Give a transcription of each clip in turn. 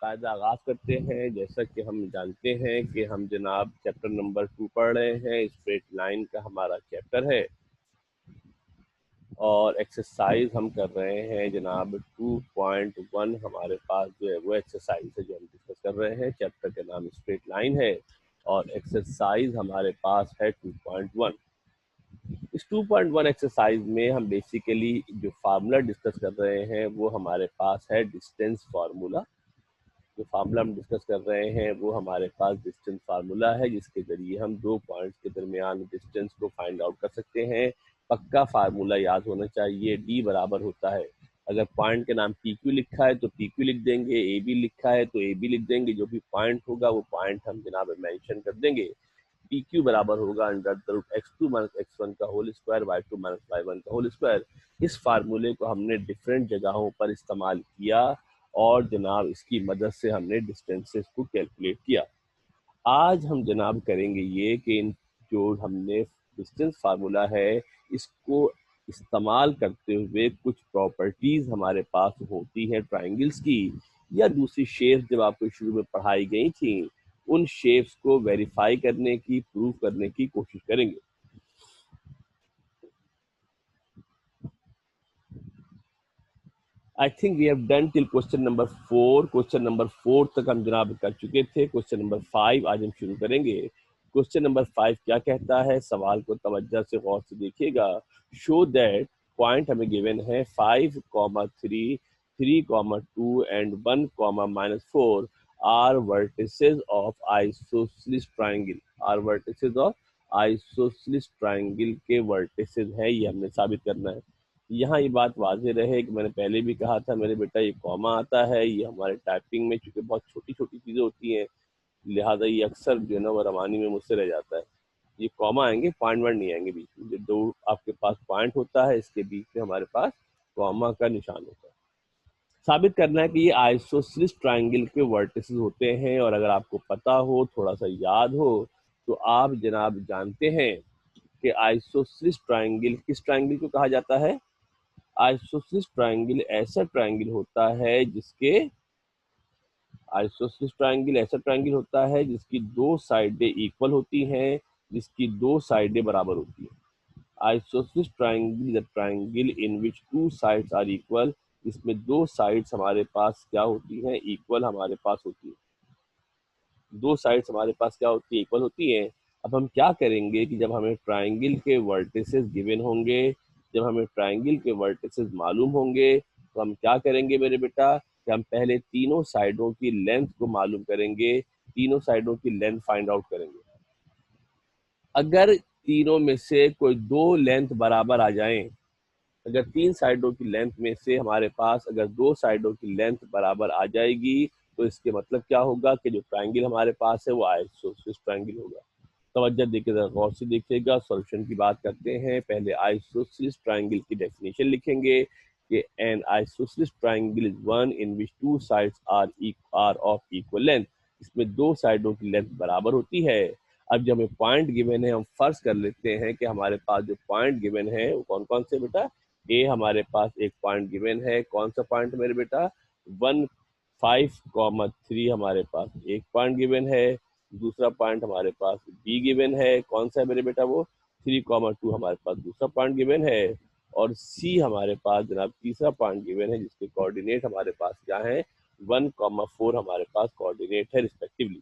बाकायदा आगाज़ करते हैं। जैसा कि हम जानते हैं कि हम जनाब चैप्टर नंबर 2 पढ़ रहे हैं, स्ट्रेट लाइन का हमारा चैप्टर है और एक्सरसाइज हम कर रहे हैं जनाब 2.1 हमारे पास जो है वो एक्सरसाइज है जो हम डिस्कस कर रहे हैं। चैप्टर का नाम स्ट्रेट लाइन है और एक्सरसाइज हमारे पास है 2.1। इस 2.1 एक्सरसाइज में हम बेसिकली जो फार्मूला डिस्कस कर रहे हैं वो हमारे पास है डिस्टेंस फार्मूला। जो फार्मूला हम डिस्कस कर रहे हैं वो हमारे पास डिस्टेंस फार्मूला है, जिसके जरिए हम दो पॉइंट्स के दरमियान डिस्टेंस को फाइंड आउट कर सकते हैं। पक्का फार्मूला याद होना चाहिए, डी बराबर होता है, अगर पॉइंट के नाम पी क्यू लिखा है तो पी क्यू लिख देंगे, ए बी लिखा है तो ए बी लिख देंगे, जो भी पॉइंट होगा वो पॉइंट हम जनाब मेंशन कर देंगे। पी क्यू बराबर होगा under the root x2 minus x1 का whole square y2 minus y1 का होल स्क्वायर। इस फार्मूले को हमने डिफरेंट जगहों पर इस्तेमाल किया और जनाब इसकी मदद से हमने डिस्टेंसेस को कैलकुलेट किया। आज हम जनाब करेंगे ये कि इन जो हमने डिस्टेंस फार्मूला है इसको इस्तेमाल करते हुए कुछ प्रॉपर्टीज हमारे पास होती है ट्राइंगल्स की या दूसरी शेप्स जब आपको शुरू में पढ़ाई गई थी, उन शेप्स को वेरीफाई करने की, प्रूव करने की कोशिश करेंगे। I think we have done till question number 4। Question number 4 तक हम जनाब कर चुके थे। क्वेश्चन नंबर 5 आज हम शुरू करेंगे। क्वेश्चन नंबर 5 क्या कहता है, सवाल को तवज्जो से गौर से देखिएगा। शो दैट पॉइंट हमें गिवन है 5,3, 3,2 and 1,-4 are vertices of isosceles triangle. Are vertices of isosceles triangle के वर्टिसेस है, ये हमने साबित करना है। यहाँ ये बात वाज़ेह रहे कि मैंने पहले भी कहा था मेरे बेटा, ये कॉमा आता है, ये हमारे टाइपिंग में चूँकि बहुत छोटी-छोटी चीज़ें होती हैं, लिहाजा ये अक्सर जो है ना वो रवानी में मुझसे रह जाता है। ये कॉमा आएंगे, पॉइंट वर्ड नहीं आएंगे बीच में। जो दो आपके पास पॉइंट होता है इसके बीच में हमारे पास कॉमा का निशान होता है। साबित करना है कि ये आइसोसेलेस ट्राइंगल के वर्टिसेस होते हैं, और अगर आपको पता हो, थोड़ा सा याद हो, तो आप जनाब जानते हैं कि आइसोसेलेस ट्राइंगल किस ट्राइंगल को कहा जाता है। आइसोसेलेस ट्राइंगल ऐसा ट्राइंगल होता है जिसके आइसोसेलेस ट्राइंगल ऐसा ट्राइंगल होता है जिसकी दो साइडें इक्वल होती हैं, जिसकी दो साइडें बराबर होती हैं। Isosceles triangle is a triangle in which two sides are equal. इसमें दो साइड्स हमारे पास क्या होती हैं, इक्वल हमारे पास होती है। दो साइड्स हमारे पास क्या होती है, इक्वल होती हैं। अब हम क्या करेंगे कि जब हमें ट्राइंगल के वर्टिसेस गिवन होंगे, जब हमें ट्राइंगल के वर्टिसेस मालूम होंगे, तो हम क्या करेंगे मेरे बेटा कि हम पहले तीनों साइडों की लेंथ को मालूम करेंगे, तीनों साइडों की लेंथ फाइंड आउट करेंगे। अगर तीनों में से कोई दो लेंथ बराबर आ जाएं, अगर तीन साइडों की लेंथ में से हमारे पास अगर दो साइडों की लेंथ बराबर आ जाएगी, तो इसके मतलब क्या होगा कि जो ट्राइंगल हमारे पास है वो आइसोसेलेस ट्राइंगल होगा। तवज्जो देखिए, गौर से देखिएगा, सॉल्यूशन की बात करते हैं। पहले आइसोसेलेस ट्राइंगल की डेफिनेशन लिखेंगे कि an isosceles triangle is one in which two sides are of equal length. इसमें दो साइडों की लेंथ बराबर होती है। अब जब हमें पॉइंट गिवन है, हम फर्ज कर लेते हैं कि हमारे पास जो पॉइंट गिवन है वो कौन कौन से बेटा। ए हमारे पास एक पॉइंट गिवन है, कौन सा पॉइंट मेरे बेटा, 1,5,3 हमारे पास एक पॉइंट गिवन है। दूसरा पॉइंट हमारे पास बी गिवन है, कौन सा है मेरे बेटा, वो 3,2 हमारे पास दूसरा पॉइंट गिवन है। और सी हमारे पास जनाब तीसरा पॉइंट गिवन है, जिसके कोऑर्डिनेट हमारे पास क्या है, 1,4 हमारे पास कोऑर्डिनेट है रिस्पेक्टिवली।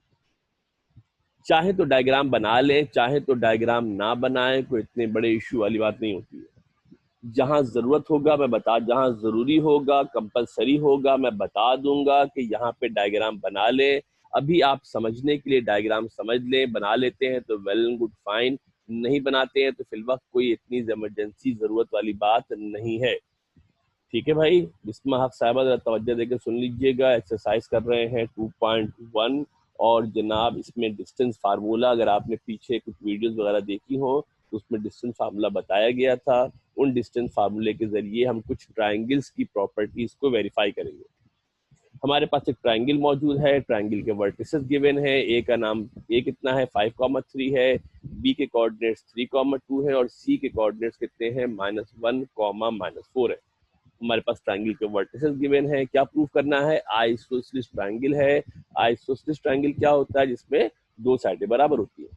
चाहे तो डायग्राम बना लें, चाहे तो डायग्राम ना बनाएं, कोई इतने बड़े इशू वाली बात नहीं होती है। जहां जरूरत होगा मैं बता, जहां जरूरी होगा, कंपलसरी होगा, मैं बता दूंगा कि यहाँ पे डायग्राम बना लें। अभी आप समझने के लिए डायग्राम समझ लें, बना लेते हैं तो वेल एंड गुड, फाइन, नहीं बनाते हैं तो फिलवक्त कोई इतनी इमरजेंसी जरूरत वाली बात नहीं है। ठीक है भाई, बिस्मा हक साहिबा जरा तवज्जो देकर सुन लीजिएगा। एक्सरसाइज कर रहे हैं 2.1, और जनाब इसमें डिस्टेंस फार्मूला, अगर आपने पीछे कुछ वीडियोस वगैरह देखी हो तो उसमें डिस्टेंस फार्मूला बताया गया था। उन डिस्टेंस फार्मूले के जरिए हम कुछ ट्राइंगल्स की प्रॉपर्टीज को वेरीफाई करेंगे। हमारे पास एक ट्राइंगल मौजूद है, ट्राइंगल के वर्टिसेस गिवन है। ए का नाम, ए कितना है, 5,3 है, बी के कोऑर्डिनेट्स 3,2 है, और सी के कोऑर्डिनेट्स कितने हैं, -1, -4 है। हमारे पास ट्रायंगल के वर्टिसेस गिवन है, क्या प्रूफ करना है, आइसोसेलेस ट्रायंगल है। आइसोसेलेस ट्रायंगल क्या होता है, जिसमें दो साइडें बराबर होती है।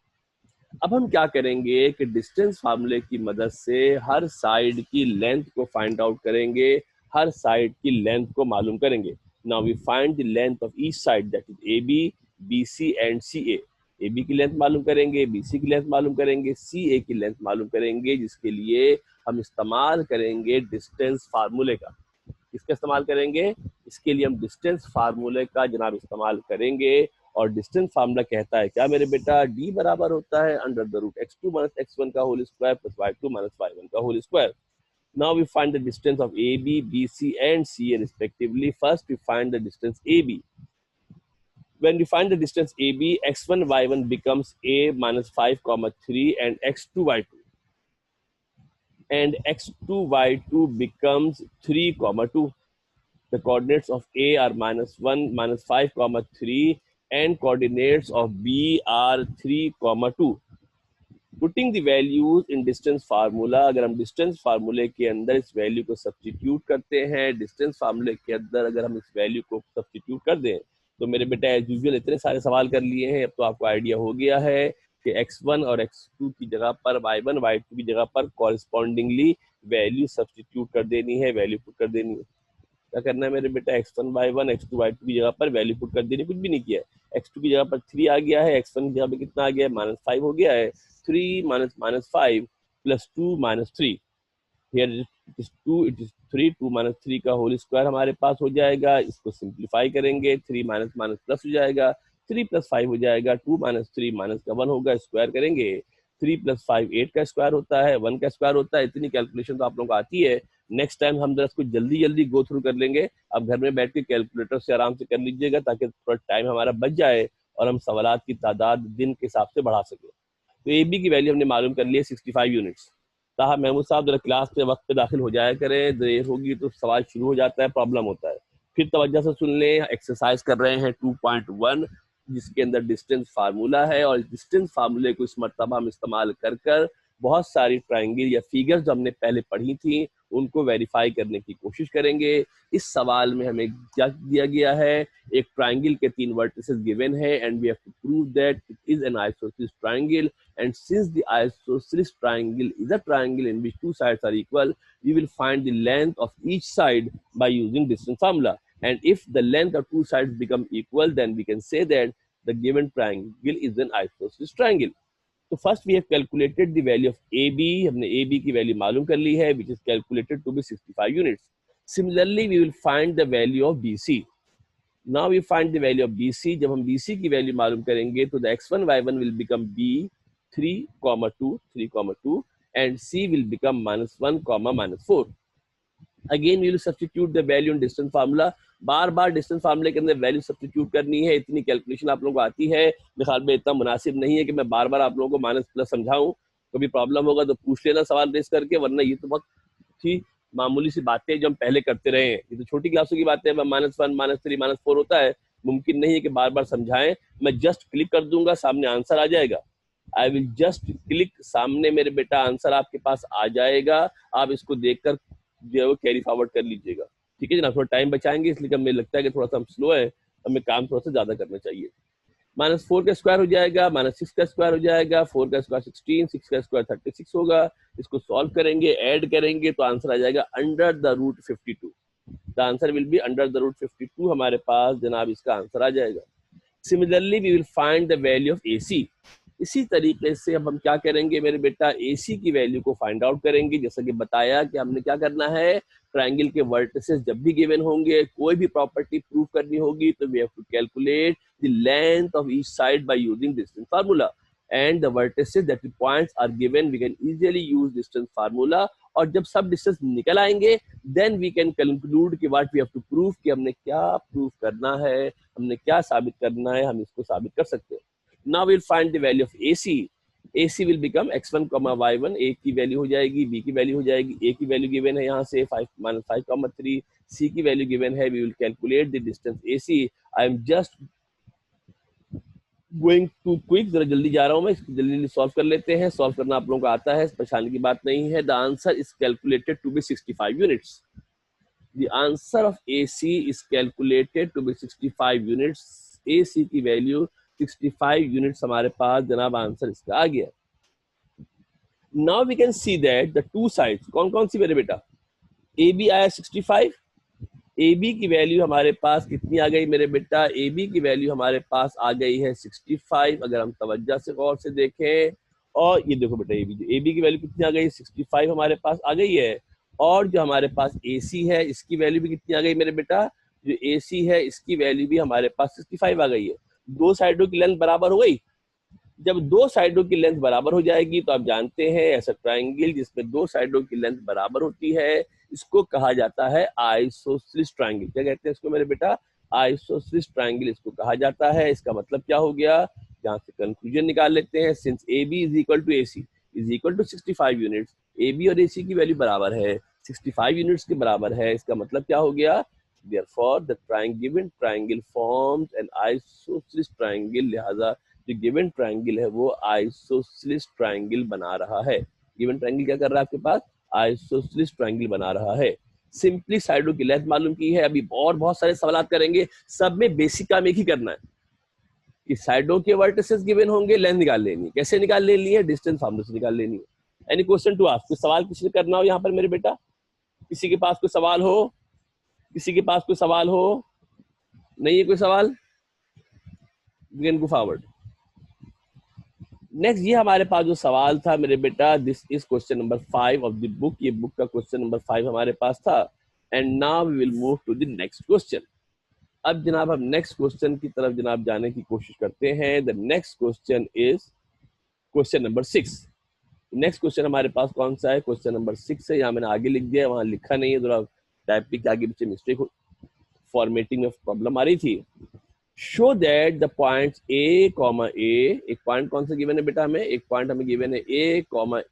अब हम क्या करेंगे कि डिस्टेंस फार्मूले की मदद से हर साइड की लेंथ को फाइंड आउट करेंगे, हर साइड की लेंथ को मालूम करेंगे। Now we find the length of each side, that is A B, B C and C A. A B की लेंथ मालूम करेंगे, बी सी की लेंथ मालूम करेंगे, सी ए की लेंथ मालूम करेंगे, जिसके लिए हम इस्तेमाल करेंगे डिस्टेंस फार्मूले का। किसका इस्तेमाल करेंगे, इसके लिए हम डिस्टेंस फार्मूले का जनाब इस्तेमाल करेंगे। और डिस्टेंस फार्मूला कहता है क्या मेरे बेटा, डी बराबर होता है under the root x2 minus x1 का whole square plus y2 minus y1 का whole square. Now we find the distance of AB, BC and CA respectively. First we find the distance AB. When we find the distance AB, x1 y1 becomes a minus 5 comma 3 and x2 y2, and x2 y2 becomes 3 comma 2. The coordinates of A are minus 1 minus 5 comma 3 and coordinates of B are 3 comma 2. Putting the values in distance formula, अगर हम distance फार्मूले के अंदर इस value को substitute करते हैं, distance फार्मूले के अंदर अगर हम इस वैल्यू को सब्स्टिट्यूट कर दें, तो मेरे बेटा एज यूजुअल इतने सारे सवाल कर लिए हैं, अब तो आपको आइडिया हो गया है कि x1 और x2 की जगह पर y1 y2 की जगह पर कॉरेस्पॉन्डिंगली वैल्यू सब्स्टिट्यूट कर देनी है, वैल्यू पुट कर देनी है। क्या करना है मेरे बेटा, x1 y1 x2 y2 की जगह पर वैल्यू पुट कर देनी, कुछ भी नहीं किया है। x2 की जगह पर 3 आ गया है, x1 की जगह पर कितना आ गया है, -5 हो गया है। 3 minus -5 plus 2 minus 3, here it is 2, it is 3, 2 minus 3 का होल स्क्वायर हमारे पास हो जाएगा। इसको सिंप्लीफाई करेंगे, 3 माइनस माइनस प्लस हो जाएगा, 3 प्लस 5 हो जाएगा, 2 माइनस 3 माइनस का 1 होगा, स्क्वायर करेंगे, 3 प्लस 5 8 का स्क्वायर होता है, 1 का स्क्वायर होता है। इतनी कैलकुलेशन तो आप लोगों को आती है, नेक्स्ट टाइम हम जरा इसको जल्दी जल्दी गो थ्रू कर लेंगे। अब घर में बैठ के कैलकुलेटर से आराम से कर लीजिएगा, ताकि थोड़ा टाइम हमारा बच जाए और हम सवालात की तादाद दिन के हिसाब से बढ़ा सकें। तो ए बी की वैल्यू हमने मालूम कर ली है 65 यूनिट्स। साहब महमूद साहब जरा क्लास पे वक्त पे दाखिल हो जाया करें, देर होगी तो सवाल शुरू हो जाता है, प्रॉब्लम होता है। फिर तवज्जो से सुन लें, एक्सरसाइज कर रहे हैं 2.1, जिसके अंदर डिस्टेंस फार्मूला है, और डिस्टेंस फार्मूले को इस मरतबा हम इस्तेमाल कर कर बहुत सारी ट्राइंगल या फिगर्स जो हमने पहले पढ़ी थी उनको वेरीफाई करने की कोशिश करेंगे। इस सवाल में हमें क्या दिया गया है, एक ट्राइंगल के 3 वर्टिसेस गिवन है and we have to prove that it is an isosceles triangle, and since the isosceles triangle is a triangle in which two sides are equal, we will find the length of each side by using distance formula. And if the length of two sides become equal, then we can say that the given triangle is an isosceles triangle. So first we have calculated the value of AB. हमने AB की value मालूम कर ली है, which is calculated to be 65 units. Similarly, we will find the value of BC. Now we find the value of BC. जब हम BC की value मालूम करेंगे तो the x1 y1 will become B 3,2 and C will become -1, -4. Again we will substitute the value in distance formula. Bar bar distance फार्मूले के अंदर value substitute करनी है, इतनी कैलकुलेशन आप लोगों को आती है। मेरे ख्याल में इतना मुनासिब नहीं है कि मैं बार बार आप लोगों को माइनस प्लस समझाऊं। कभी प्रॉब्लम होगा तो पूछ लेना सवाल रेस करके, वरना ये तो बहुत ही मामूली सी बातें जो हम पहले करते रहे हैं, ये तो छोटी क्लासों की बातें हैं। -1 -3 -4 होता है, मुमकिन नहीं है कि बार बार समझाएं। मैं जस्ट क्लिक कर दूंगा, सामने आंसर आ जाएगा। आई विल जस्ट क्लिक, सामने मेरे बेटा आंसर आपके पास आ जाएगा। आप इसको देखकर जो है वो कैरी फॉरवर्ड कर लीजिएगा, ठीक है जनाब। थोड़ा टाइम बचाएंगे, इसलिए मुझे लगता है कि थोड़ा सा हम स्लो है, हमें काम थोड़ा सा ज्यादा करना चाहिए। -4 का स्क्वायर हो जाएगा, -6 का स्क्वायर हो जाएगा, 4 का स्क्वायर 16, 6 का स्क्वायर 36 होगा। इसको सॉल्व करेंगे, ऐड करेंगे तो आंसर आ जाएगा under the root 52। The answer will be under the root 52, हमारे पास जनाब इसका आंसर आ जाएगा। Similarly we will find the value of AC। इसी तरीके से अब हम क्या करेंगे मेरे बेटा, AC की वैल्यू को फाइंड आउट करेंगे। जैसा कि बताया कि हमने क्या करना है, ट्रायंगल के वर्टिसेस जब भी गिवन होंगे, कोई भी प्रॉपर्टी प्रूव करनी होगी, तो we have to calculate the length of each side by using distance formula, and the vertices that the points are given we can easily use distance formula. और जब सब डिस्टेंस निकल आएंगे, देन वी कैन कंक्लूड कि what we have to prove, कि हमने क्या prove करना है, हमने क्या साबित करना है, हम इसको साबित कर सकते हैं। Now we'll find the value of AC. AC will become x1, y1, A की वैल्यू हो जाएगी, B की वैल्यू हो जाएगी, A की वैल्यू गिवन है यहाँ से 5 -5, 3, C की वैल्यू गिवन है। We will calculate the distance AC. I am just going too quick, जरा जल्दी जा रहा हूँ मैं, इसको जल्दी जल्दी सॉल्व कर लेते हैं। सॉल्व करना आप लोगों को आता है, परेशानी की बात नहीं है। The answer is calculated to be 65 units. The answer of AC is calculated to be 65 units. AC की वैल्यू 65 यूनिट्स हमारे पास जनाब आंसर इसका आ गया। Now we can see that the two sides, कौन कौन सी मेरे बेटा, AB आया 65, AB की वैल्यू हमारे पास कितनी आ गई मेरे बेटा, AB की वैल्यू हमारे पास आ गई है 65। अगर हम तवज्जो से गौर से देखें, और ये देखो बेटा AB की वैल्यू कितनी आ गई, 65 हमारे पास आ गई है। और जो हमारे पास AC है इसकी वैल्यू भी कितनी आ गई मेरे बेटा, जो AC है इसकी वैल्यू भी हमारे पास 65 आ गई है। दो साइडों की लेंथ बराबर हो गई। जब दो साइडों की लेंथ बराबर हो जाएगी तो आप जानते हैं ऐसा ट्राइंगल जिसमें दो साइडों की लेंथ बराबर होती है इसको कहा जाता है आइसोसेलेस ट्राइंगल। क्या कहते हैं इसको मेरे बेटा, आइसोसेलेस ट्राइंगल इसको कहा जाता है। इसका मतलब क्या हो गया, यहाँ से कंक्लूजन निकाल लेते हैं। Since AB is equal to AC is equal to 65 units, AB और AC की वैल्यू बराबर है, 65 यूनिट्स के बराबर है। इसका मतलब क्या हो गया, therefore the given triangle forms an isosceles triangle। लिहाजा जो गिवन ट्राइंगल है वो आइसोसेलेस ट्राइंगल बना रहा है। गिवन ट्राइंगल क्या कर रहा है आपके पास, आइसोसेलेस ट्राइंगल बना रहा है। सिंपली साइडों की लेंथ मालूम की है। अभी और बहुत सारे सवाल करेंगे, सब में बेसिक काम एक ही करना है कि साइडों के वर्टिसेस गिवन होंगे, लेंथ निकाल लेनी है। कैसे निकाल लेनी है, डिस्टेंस फॉर्मूला से निकाल लेनी है। एनी क्वेश्चन टू आस्क, कोई सवाल किसी ने करना हो यहाँ पर मेरे बेटा, किसी के पास कोई सवाल हो, किसी के पास कोई सवाल हो, नहीं है कोई सवाल, we can go forward. Next ये हमारे पास जो सवाल था मेरे बेटा, this is question number 5 of the book. ये बुक का क्वेश्चन नंबर 5 हमारे पास था। And now we will move to the next question. अब जनाब हम नेक्स्ट क्वेश्चन की तरफ जनाब जाने की कोशिश करते हैं। The next question is question number 6। Next question हमारे पास कौन सा है, क्वेश्चन नंबर 6 है। यहाँ मैंने आगे लिख दिया, वहां लिखा नहीं है, जरा टाइपिंग के आगे पीछे मिस्टेक, फॉर्मेटिंग में प्रॉब्लम आ रही थी। Show that the points A, A, एक पॉइंट कौन सा गिवन है बेटा हमें, एक पॉइंट हमें गिवन है A,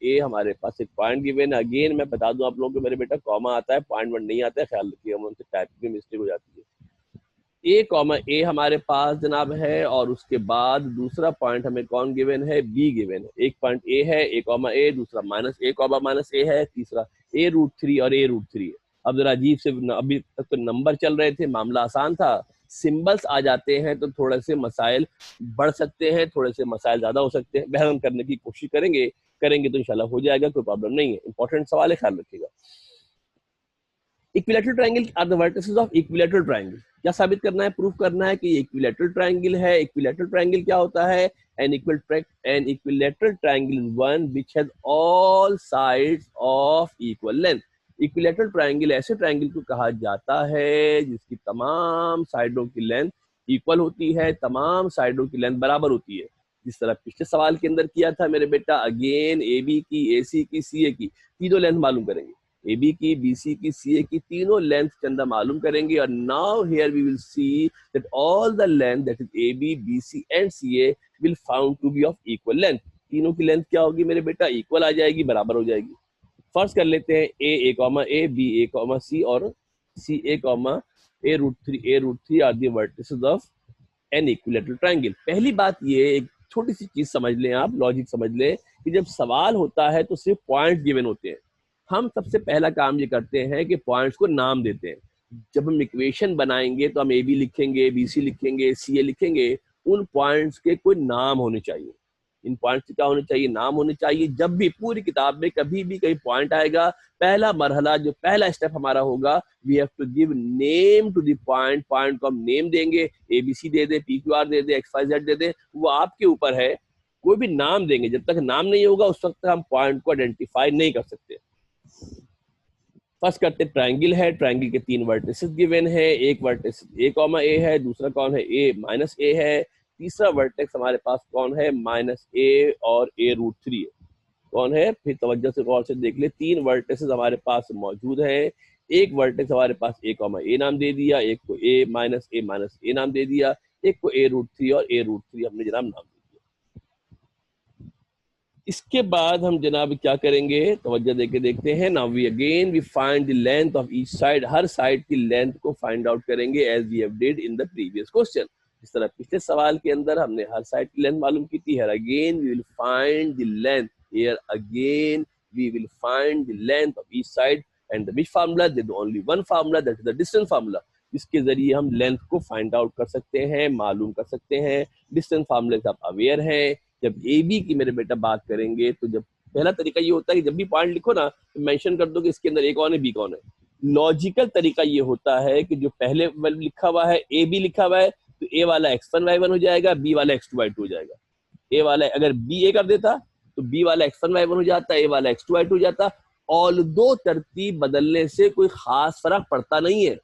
A हमारे पास एक पॉइंट गिवन है। अगेन मैं बता दूं आप लोगों को मेरे बेटा, कॉमा आता है, पॉइंट वन नहीं आता है, ख्याल रखिएगा, उनसे टाइपिंग में मिस्टेक हो जाती है। A, हमारे पास जनाब है, और उसके बाद दूसरा पॉइंट हमें कौन गिवन है, B गिवन है। एक पॉइंट A है, A, दूसरा -A, है, तीसरा A√3 और A√3 है। अब जरा अजीब से, अभी तक तो नंबर चल रहे थे, मामला आसान था, सिंबल्स आ जाते हैं तो थोड़े से मसाइल बढ़ सकते हैं, थोड़े से मसाइल ज्यादा हो सकते हैं। बहरहाल करने की कोशिश करेंगे तो इंशाल्लाह हो जाएगा, कोई प्रॉब्लम नहीं है। इंपॉर्टेंट सवाल है, ख्याल रखिएगा। Equilateral triangle are the vertices of equilateral triangle. क्या साबित करना है, प्रूफ करना है कि ये इक्विलैटरल ट्रायंगल है। इक्विलैटरल ट्रायंगल क्या होता है, an equilateral triangle is one which has all sides of equal length. Equilateral triangle ऐसे ट्रायंगल को कहा जाता है जिसकी तमाम साइडों की लेंथ इक्वल होती है, तमाम साइडों की लेंथ बराबर होती है। जिस तरह पिछले सवाल के अंदर किया था मेरे बेटा, अगेन AB की, AC की, CA की तीनों लेंथ मालूम करेंगे, AB की, BC की, CA की तीनों लेंथ चंदा मालूम करेंगे। और now here we will see that all the length that is AB, BC and CA will found to be of equal length. तीनों की लेंथ क्या होगी मेरे बेटा, इक्वल आ जाएगी, बराबर हो जाएगी। फर्स्ट कर लेते हैं A, B, C और CA, A√3 are the vertices of an equilateral triangle. पहली बात ये, एक छोटी सी चीज समझ लें आप, लॉजिक समझ लें कि जब सवाल होता है तो सिर्फ पॉइंट गिवन होते हैं। हम सबसे पहला काम ये करते हैं कि पॉइंट्स को नाम देते हैं। जब हम इक्वेशन बनाएंगे तो हम AB लिखेंगे, BC लिखेंगे, CA लिखेंगे, उन पॉइंट्स के कोई नाम होने चाहिए। इन पॉइंट्स क्या होने चाहिए, नाम होने चाहिए। जब भी पूरी किताब में कभी भी कहीं पॉइंट आएगा, पहला मरहला, जो पहला स्टेप हमारा होगा, we have to give name to the point. Point को हम नेम देंगे, ABC दे दे, PQR दे दे, XYZ दे दे, वो आपके ऊपर है। कोई भी नाम देंगे, जब तक नाम नहीं होगा उस वक्त तक हम पॉइंट को आइडेंटिफाई नहीं कर सकते। फर्स्ट करते ट्रायंगल है, ट्रायंगल के तीन वर्टिसेस गिवन है। एक वर्टिस A, है, दूसरा कौन है A है, तीसरा वर्टेक्स हमारे पास कौन है -A और A√3 है। कौन है, फिर तवज्जो से गौर से देख ले, तीन वर्टिसेस हमारे पास मौजूद है। एक वर्टेक्स हमारे पास A, नाम दे दिया, एक को A नाम दे दिया, एक को A√3 और A√3 हमने जनाब नाम दे दिया। इसके बाद हम जनाब क्या करेंगे, तवज्जो देके देखते हैं। Now we find the length of each side. हर साइड की लेंथ को फाइंड आउट करेंगे as we have did in the previous question. इस तरह पिछले सवाल के अंदर हमने हर साइड की लेंथ मालूम की थी। Again we will find the length, here again we will find the length of each side. And which formula, there is only one formula, that is the distance formula, इसके जरिए हम length को find out कर सकते हैं, मालूम कर सकते हैं। डिस्टेंस फार्मूले से आप अवेयर हैं। जब ए बी की मेरे बेटा बात करेंगे तो जब पहला तरीका ये होता है कि जब भी पॉइंट लिखो ना तो मेंशन कर दो कि इसके अंदर ए कौन है बी कौन है। लॉजिकल तरीका ये होता है कि जो पहले लिखा हुआ है ए बी लिखा हुआ है तो ए वाला x1 y1 हो जाएगा, बी वाला x2 y2 हो जाएगा। ए वाला अगर बी ए कर देता तो बी वाला x1 y1 हो जाता, ए वाला x2 y2 हो जाता। ऑल दो तरतीब बदलने से कोई खास फर्क पड़ता नहीं है,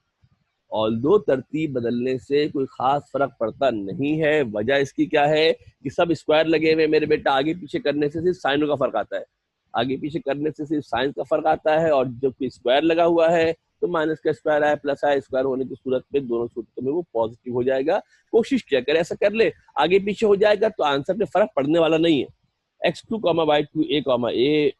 ऑल दो तरतीब बदलने से कोई खास फर्क पड़ता नहीं है। वजह इसकी क्या है कि सब स्क्वायर लगे हुए मेरे बेटा, आगे पीछे करने से सिर्फ साइनों का फर्क आता है, आगे पीछे करने से सिर्फ साइन का फर्क आता है। और जब कोई स्क्वायर लगा हुआ है तो माइनस का स्क्वायर आए प्लस आए, स्क्वायर होने की सूरत में दोनों सूरतों में वो पॉजिटिव हो जाएगा। कोशिश किया कर ऐसा कर ले, आगे पीछे हो जाएगा तो आंसर में फर्क पड़ने वाला नहीं है। x2, y2 a,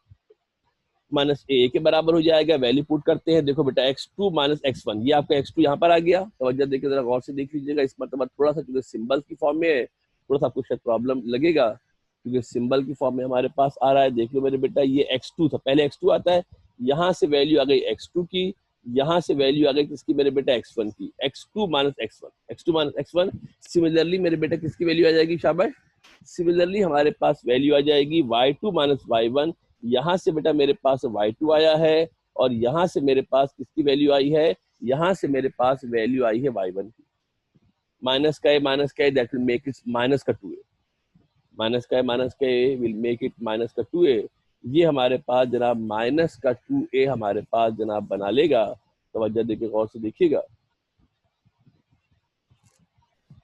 माइनस ए के बराबर हो जाएगा। वैल्यू पुट करते हैं, देखो बेटा x2 माइनस x1, ये आपका x2 यहाँ पर आ गया। तवज्जो देखिए जरा गौर से देख लीजिएगा, इस मतलब थोड़ा सा चूंकि सिंबल की फॉर्म में है थोड़ा सा आपको शायद प्रॉब्लम लगेगा क्योंकि सिंबल की फॉर्म में हमारे पास आ रहा है। देख लो मेरे बेटा, ये x2 था, पहले x2 आता है, यहाँ से वैल्यू आ गई x2 की, यहाँ से वैल्यू आ गई किसकी मेरे बेटा x1 की, x2 minus x1, x2 minus x1। Similarly मेरे बेटा किसकी वैल्यू आ जाएगी, शाबाश, सिमिलरली हमारे पास वैल्यू आ जाएगी y2 माइनस y1। यहाँ से बेटा मेरे पास y2 आया है और यहाँ से मेरे पास किसकी वैल्यू आई है, यहाँ से मेरे पास वैल्यू आई है y1 की। माइनस का है that will make it minus का 2a, माइनस का है विल मेक इट माइनस का 2a। ये हमारे पास जनाब माइनस का 2a हमारे पास जनाब बना लेगा। तवज्जो देखिए गौर से देखिएगा।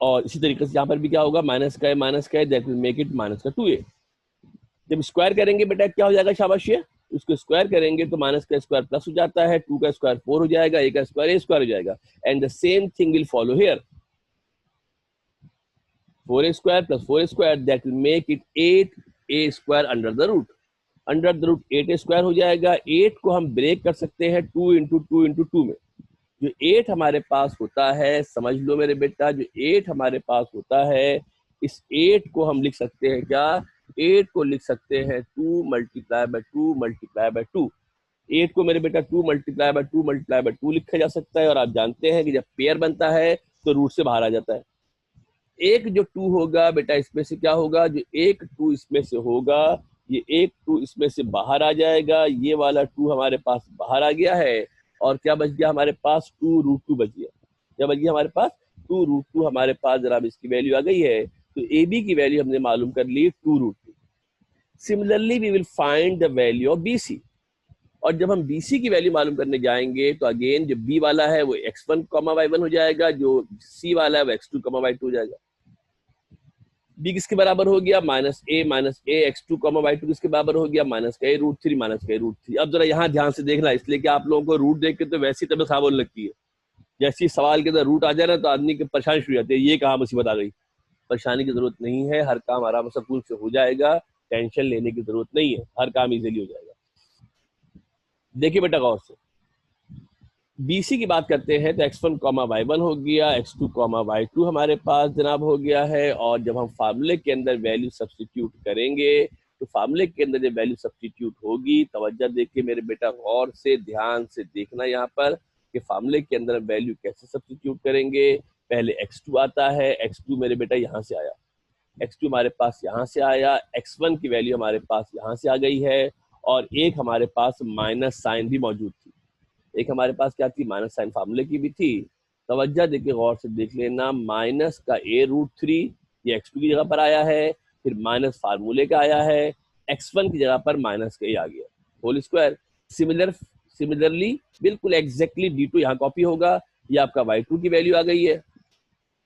और इसी तरीके से यहाँ पर भी क्या होगा, माइनस का है that will make it minus का 2a। जब स्क्वायर करेंगे बेटा क्या हो जाएगा, शाबाश, ये उसको स्क्वायर करेंगे तो माइनस का स्क्वायर प्लस हो जाता है, 2 का स्क्वायर 4 हो जाएगा, a का स्क्वायर a स्क्वायर हो जाएगा। And the same thing will follow here, 4a square plus 4a square that will make it 8a square under the root 8a square हो जाएगा। 8 को हम ब्रेक कर सकते हैं 2 इंटू 2 इंटू 2 में। जो 8 हमारे पास होता है, समझ लो मेरे बेटा, जो 8 हमारे पास होता है, इस 8 को हम लिख सकते हैं क्या, 8 को लिख सकते हैं 2 मल्टीप्लाई बाय 2 मल्टीप्लाई बाय 2। 8 को मेरे बेटा 2 मल्टीप्लाई बाय 2 मल्टीप्लाई बाय 2 लिखा जा सकता है। और आप जानते हैं कि जब पेयर बनता है तो रूट से बाहर आ जाता है। एक जो 2 होगा बेटा इसमें से क्या होगा, जो एक 2 इसमें से होगा, ये एक 2 इसमें से बाहर आ जाएगा। ये वाला 2 हमारे पास बाहर आ गया है और क्या बच गया हमारे पास, 2 रूट 2 बच गया। क्या बच गया हमारे पास, 2 रूट 2 हमारे पास जनाब इसकी वैल्यू आ गई है। तो ए बी की वैल्यू हमने मालूम कर ली 2 root 2। Similarly we will find the value of B C. और जब हम BC की वैल्यू मालूम करने जाएंगे तो अगेन जो B वाला है वो x1, y1 हो जाएगा, जो C वाला है वो x2, y2 हो जाएगा। B किसके बराबर हो गया, माइनस ए x2, y2 किसके बराबर हो गया, माइनस का रूट 3। अब जरा यहाँ ध्यान से देखना, इसलिए कि आप लोगों को रूट देख के तो वैसी तबियत खराब होने लगती है। जैसे सवाल के अंदर रूट आ जाए ना तो आदमी की परेशानी शुरू हो जाती है, ये कहाँ मुसीबत आ गई। परेशानी की जरूरत नहीं है, हर काम आराम से पूर्ण से हो जाएगा, टेंशन लेने की जरूरत नहीं है, हर काम इजीली हो जाएगा। देखिए बेटा गौर से, BC की बात करते हैं तो x1, y1 हो गया, x2, y2 हमारे पास जनाब हो गया है। और जब हम फार्मूले के अंदर वैल्यू सब्स्टिट्यूट करेंगे तो फार्मूले के अंदर जब वैल्यू सब्स्टिट्यूट होगी, तवज्जो देखिए मेरे बेटा गौर से ध्यान से देखना यहाँ पर कि फार्मूले के अंदर वैल्यू कैसे सब्स्टिट्यूट करेंगे। पहले x2 आता है, x2 मेरे बेटा यहाँ से आया, x2 हमारे पास यहाँ से आया, x1 की वैल्यू हमारे पास यहाँ से आ गई है और एक हमारे पास माइनस साइन भी मौजूद थी। एक हमारे पास क्या थी, माइनस साइन फार्मूले की भी थी। तवज्जो देखिए गौर से देख लेना, माइनस का a√3 ये x2 की जगह पर आया है, फिर माइनस फार्मूले का आया है, x1 की जगह पर माइनस का a आ गया होल स्क्वायर। सिमिलरली बिल्कुल एग्जैक्टली d2 यहाँ कॉपी होगा। ये आपका y2 की वैल्यू आ गई है,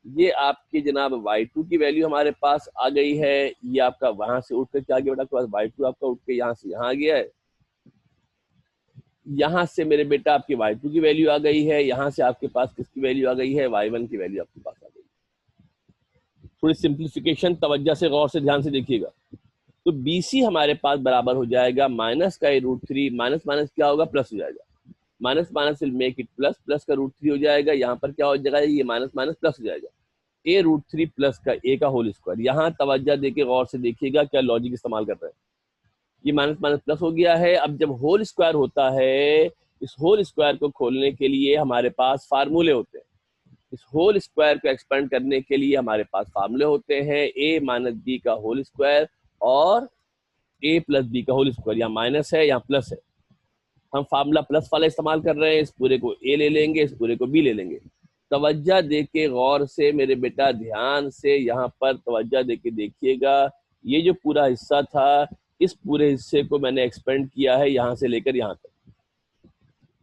ये आपकी जनाब y2 की वैल्यू हमारे पास आ गई है। ये आपका वहां से उठ कर क्या गया बेटा, आपके पास y2 आपका उठ के यहाँ से यहाँ आ गया है। यहाँ से मेरे बेटा आपकी y2 की वैल्यू आ गई है, यहाँ से आपके पास किसकी वैल्यू आ गई है, y1 की वैल्यू आपके पास आ गई। थोड़ी सिंप्लीफिकेशन तवज्जो से गौर से ध्यान से देखिएगा। तो BC हमारे पास बराबर हो जाएगा माइनस का √3, माइनस माइनस क्या होगा, प्लस हो जाएगा, minus minus will make it plus, plus का √3 हो जाएगा, यहाँ पर क्या हो जाएगा, ये माइनस माइनस प्लस हो जाएगा, a√3 प्लस का a का होल स्क्वायर। यहाँ तवज्जो देके गौर से देखिएगा क्या लॉजिक इस्तेमाल कर रहे हैं। ये माइनस माइनस प्लस हो गया है। अब जब होल स्क्वायर होता है इस होल स्क्वायर को खोलने के लिए हमारे पास फार्मूले होते हैं। इस होल स्क्वायर को एक्सपेंड करने के लिए हमारे पास फार्मूले होते हैं, a माइनस बी का होल स्क्वायर और a प्लस बी का होल स्क्वायर। यहाँ माइनस है, यहाँ प्लस है, हम फार्मूला प्लस वाला इस्तेमाल कर रहे हैं। इस पूरे को a ले लेंगे, इस पूरे को b ले लेंगे। तवज्जो दे के गौर से मेरे बेटा ध्यान से यहाँ पर तवज्जो दे के देखिएगा, ये जो पूरा हिस्सा था, इस पूरे हिस्से को मैंने एक्सपेंड किया है यहाँ से लेकर यहाँ तक।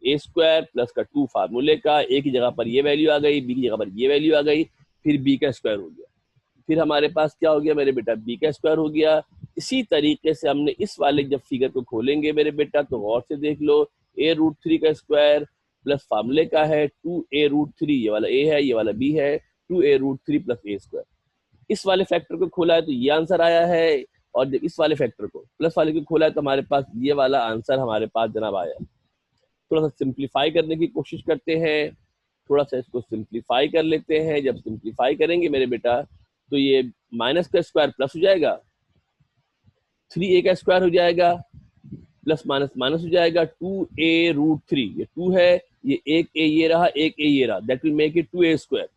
ए स्क्वायर प्लस का 2 फार्मूले का, ए की जगह पर ये वैल्यू आ गई, बी की जगह पर ये वैल्यू आ गई, फिर बी का स्क्वायर हो गया, फिर हमारे पास क्या हो गया मेरे बेटा, बी का स्क्वायर हो गया। इसी तरीके से हमने इस वाले जब फिगर को खोलेंगे मेरे बेटा तो गौर से देख लो, a√3 का स्क्वायर प्लस फार्मूले का है 2a√3, ये वाला a है, ये वाला b है, 2a√3 प्लस a स्क्वायर। इस वाले फैक्टर को खोला है तो ये आंसर आया है, और जब इस वाले फैक्टर को प्लस वाले को खोला है तो हमारे पास ये वाला आंसर हमारे पास जनाब आया। थोड़ा सा सिंप्लीफाई करने की कोशिश करते हैं, थोड़ा सा इसको सिंप्लीफाई कर लेते हैं। जब सिंप्लीफाई करेंगे मेरे बेटा तो ये माइनस का स्क्वायर प्लस हो जाएगा, 3a का स्क्वायर हो जाएगा, प्लस माइनस माइनस हो जाएगा, 2a√3, ये 2 है, ये एक a ये रहा, एक a ये रहा, that will make it 2a square.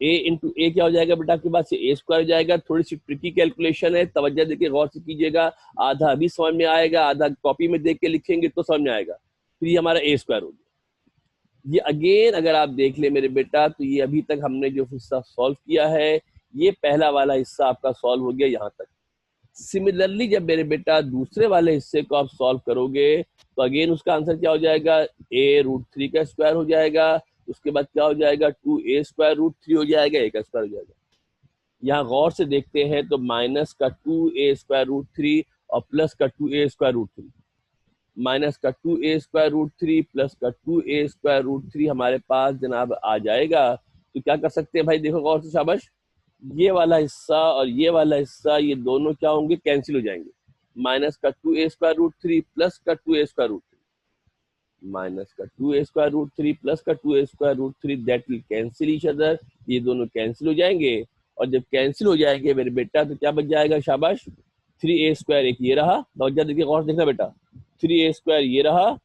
a into a क्या हो जाएगा बेटा आपके पास, ये a स्क्वायर हो जाएगा। थोड़ी सी ट्रिकी कैलकुलेशन है, तवज्जो देखिए गौर से कीजिएगा, आधा अभी समझ में आएगा, आधा कॉपी में देख के लिखेंगे तो समझ में आएगा। फिर ये हमारा a स्क्वायर हो गया। ये अगेन अगर आप देख ले मेरे बेटा तो ये अभी तक हमने जो हिस्सा सॉल्व किया है, ये पहला वाला हिस्सा आपका सॉल्व हो गया यहाँ तक। सिमिलरली जब मेरे बेटा दूसरे वाले हिस्से को आप सॉल्व करोगे तो अगेन उसका आंसर क्या हो जाएगा, a√3 का स्क्वायर हो जाएगा, उसके बाद क्या हो जाएगा, 2a स्क्वायर √3 हो जाएगा, a का स्क्वायर हो जाएगा। यहाँ गौर से देखते हैं तो माइनस का 2a स्क्वायर √3 और प्लस का 2a स्क्वायर √3, माइनस का 2a स्क्वायर √3 प्लस का 2a स्क्वायर √3 हमारे पास जनाब आ जाएगा। तो क्या कर सकते हैं भाई, देखो गौर से, शाबाश, ये वाला हिस्सा और ये वाला हिस्सा ये दोनों क्या होंगे, कैंसिल हो जाएंगे। माइनस का 2a स्क्वायर √3 प्लस का 2a स्क्वायर √3, माइनस का 2a स्क्वायर √3 प्लस का 2a square √3, that will cancel each other, ये दोनों कैंसिल हो जाएंगे। और जब कैंसिल हो जाएंगे मेरे बेटा तो क्या बच जाएगा, शाबाश, 3a स्क्वायर एक ये रहा, तवज्जो देखिए गौर से देखना बेटा, 3a स्क्वायर ये रहा,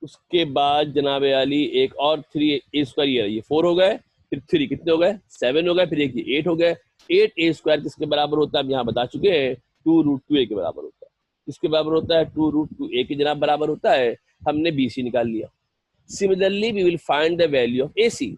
उसके बाद जनाब आली एक और 3a स्क्वायर ये रहा, ये 4 हो गए, फिर 3 कितने हो गए, 7 हो गए, फिर एक ये 8 हो गए। 8a स्क्वायर किसके बराबर होता है, हम यहाँ बता चुके हैं, 2√2a के बराबर होता है। किसके बराबर होता है, 2√2a के जनाब बराबर होता है। हमने bc निकाल लिया। Similarly we will find the value of ac।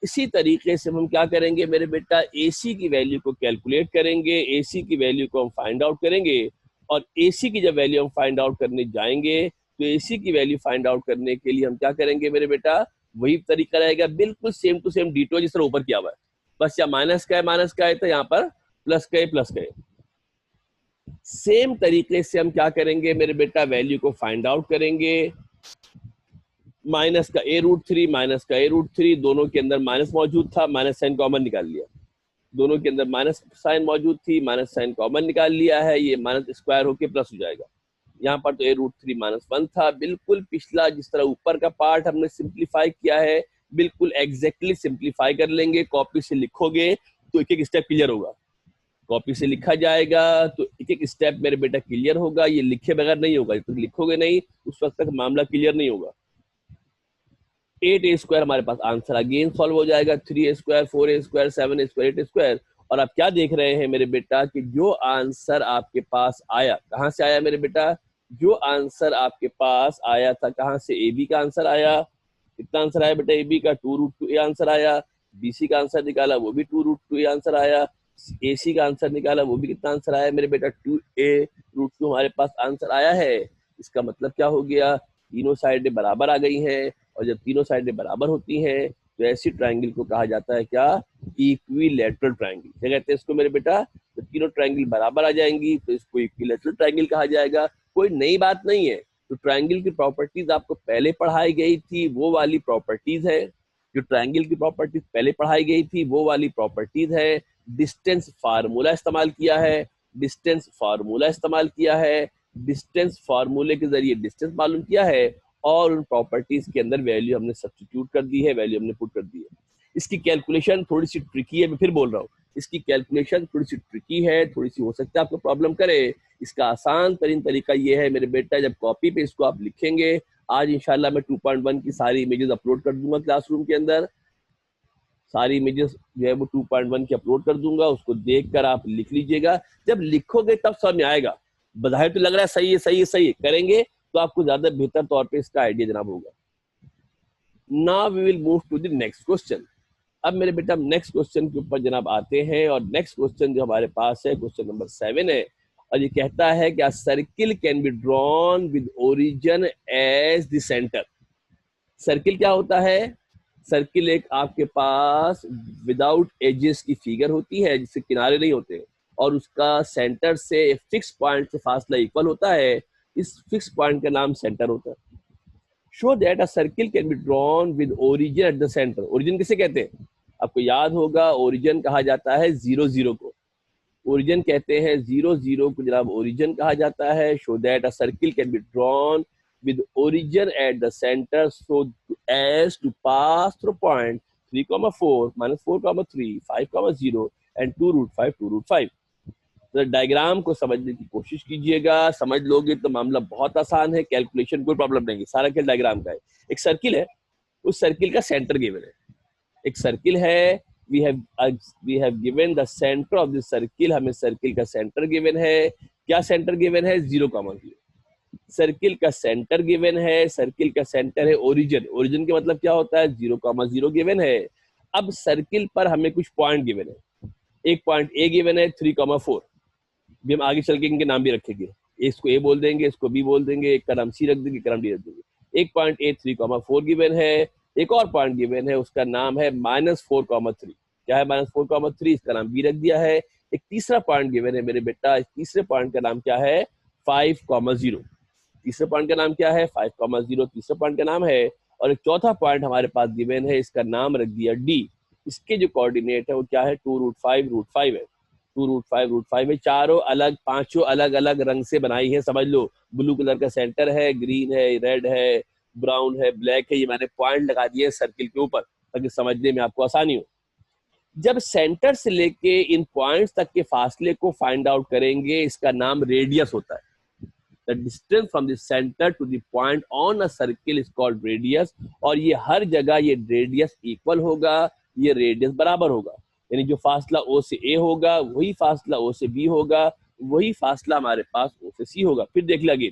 इसी तरीके से हम क्या करेंगे मेरे बेटा, AC की वैल्यू को कैलकुलेट करेंगे, AC की वैल्यू को हम फाइंड आउट करेंगे, और AC की जब वैल्यू हम फाइंड आउट करने जाएंगे तो AC की वैल्यू फाइंड आउट करने के लिए हम क्या करेंगे मेरे बेटा, वही तरीका रहेगा, बिल्कुल सेम टू सेम डिटो जिस तरह ऊपर किया हुआ है, बस यहाँ माइनस का है तो यहाँ पर प्लस का है। सेम तरीके से हम क्या करेंगे मेरे बेटा, वैल्यू को फाइंड आउट करेंगे। माइनस का a√3 दोनों के अंदर माइनस मौजूद था, माइनस साइन कॉमन निकाल लिया, दोनों के अंदर माइनस साइन मौजूद थी, माइनस साइन कॉमन निकाल लिया है, ये माइनस स्क्वायर होके प्लस हो जाएगा। यहाँ पर तो a√3 -1 था, बिल्कुल पिछला जिस तरह ऊपर का पार्ट हमने सिंप्लीफाई किया है बिल्कुल एग्जैक्टली सिंप्लीफाई कर लेंगे। कॉपी से लिखोगे तो एक एक स्टेप क्लियर होगा, कॉपी से लिखा जाएगा तो एक एक स्टेप मेरे बेटा क्लियर होगा, ये लिखे बगैर नहीं होगा, जब तक लिखोगे नहीं उस वक्त तक मामला क्लियर नहीं होगा। 8a स्क्वायर हमारे पास आंसर अगेन सॉल्व हो जाएगा, 3a square, 4a square, 7a square, 8a square. और आप क्या देख रहे हैं मेरे बेटा कि जो आंसर आपके पास आया, कहाँ से आया मेरे बेटा, जो आंसर आपके पास आया था कहाँ से, AB का आंसर आया। कितना आंसर आया बेटा AB का, 2√2a आंसर आया। BC का आंसर निकाला वो भी 2√2a आंसर आया। AC का आंसर निकाला वो भी कितना आंसर आया मेरे बेटा, 2a√2 हमारे पास आंसर आया है। इसका मतलब क्या हो गया, तीनों साइडें बराबर आ गई हैं, और जब तीनों साइडें बराबर होती हैं तो ऐसी ट्रायंगल को कहा जाता है क्या, इक्विलैटरल ट्रायंगल। क्या कहते हैं इसको मेरे बेटा, जब तीनों ट्रायंगल बराबर आ जाएंगी तो इसको इक्विलैटरल ट्रायंगल कहा जाएगा। कोई नई बात नहीं है, तो ट्रायंगल की प्रॉपर्टीज आपको पहले पढ़ाई गई थी वो वाली प्रॉपर्टीज है, जो ट्रायंगल की प्रॉपर्टीज पहले पढ़ाई गई थी वो वाली प्रॉपर्टीज है। डिस्टेंस फार्मूला इस्तेमाल किया है, डिस्टेंस फार्मूले के जरिए डिस्टेंस मालूम किया है, और उन प्रॉपर्टीज के अंदर वैल्यू हमने सब्स्टिट्यूट कर दी है, वैल्यू हमने पुट कर दी है। इसकी कैलकुलेशन थोड़ी सी ट्रिकी है, मैं फिर बोल रहा हूँ, इसकी कैलकुलेशन थोड़ी सी ट्रिकी है, थोड़ी सी हो सकता है आपको प्रॉब्लम करे। इसका आसान तरीन तरीका ये है मेरे बेटा, जब कॉपी पे इसको आप लिखेंगे, आज इंशाल्लाह मैं 2.1 की सारी इमेजेस अपलोड कर दूंगा क्लासरूम के अंदर, सारी इमेजेस जो है वो 2.1 की अपलोड कर दूंगा, उसको देखकर आप लिख लीजिएगा। जब लिखोगे तब समझ में आएगा, बधाई तो लग रहा है सही है सही है सही है, करेंगे तो आपको ज्यादा बेहतर तौर पे इसका आइडिया जनाब होगा। Now we will move to the next question. अब मेरे बेटा नेक्स्ट क्वेश्चन के ऊपर जनाब आते हैं, और नेक्स्ट क्वेश्चन जो हमारे पास है क्वेश्चन नंबर 7 है, और ये कहता है कि a circle can be drawn with origin as the centre. Circle क्या होता है? सर्किल एक आपके पास विदाउट एजेस की फिगर होती है, जिससे किनारे नहीं होते, और उसका सेंटर से फिक्स पॉइंट से फासला इक्वल होता है। इस फिक्स पॉइंट का नाम सेंटर होता है। Show that a circle can be drawn with origin at the centre. Origin किसे कहते हैं? आपको याद होगा, ओरिजिन कहा जाता है 0 0 को, ओरिजिन कहते हैं 0 0 को जनाब ओरिजिन कहा जाता है। Show that a circle can be drawn with origin at the center so as to pass through point 3,4 minus 4,3 5,0 and 2√5 2√5। तो डायग्राम को समझने की कोशिश कीजिएगा, समझ लोगे तो मामला बहुत आसान है, कैलकुलेशन कोई प्रॉब्लम नहीं है, सारा खेल डायग्राम का है। एक सर्किल है, उस सर्किल का सेंटर गिवन है। एक सर्किल है, we have given the centre of this circle, हमें सर्किल का सेंटर गिवन है। क्या सेंटर गिवन है? 0,0। सर्किल का सेंटर गिवन है, सर्किल का सेंटर है ओरिजिन। ओरिजिन के मतलब क्या होता है? 0,0 गिवन है। अब सर्किल पर हमें कुछ पॉइंट गिवन है। एक पॉइंट ए गिवन है 3,4, भी हम आगे चल के इनके नाम भी रखेंगे, इसको ए बोल देंगे, इसको बी बोल देंगे, एक का नाम सी रख देंगे, एक का नाम डी रख देंगे। एक पॉइंट ए 3,4 गिवन है, एक और पॉइंट गिवन है, उसका नाम है -4,3। क्या है -4,3? इसका नाम बी रख दिया है। एक तीसरा पॉइंट गिवन है मेरे बेटा, इस तीसरे पॉइंट का नाम क्या है? 5,0। तीसरे पॉइंट का नाम क्या है? 5,0 तीसरे पॉइंट का नाम है। और एक चौथा पॉइंट हमारे पास गिवन है, इसका नाम रख दिया डी। इसके जो कोऑर्डिनेट है वो क्या है? 2√5 √5 है। 2√5 √5 है। चारों अलग, पांचों अलग अलग रंग से बनाई है, समझ लो। ब्लू कलर का सेंटर है, ग्रीन है, रेड है, ब्राउन है, ब्लैक है। ये मैंने पॉइंट लगा दिए सर्किल के ऊपर ताकि समझने में आपको आसानी हो। जब सेंटर से लेके इन पॉइंट्स तक के फासले को फाइंड आउट करेंगे, इसका नाम रेडियस होता है। The distance from the center to the point on a circle is called radius। और ये हर जगह ये रेडियस इक्वल होगा, ये रेडियस बराबर होगा। यानी जो फासला O से A होगा, वही फासला O से B होगा, वही फासला हमारे पास O से C होगा। फिर देख लगे,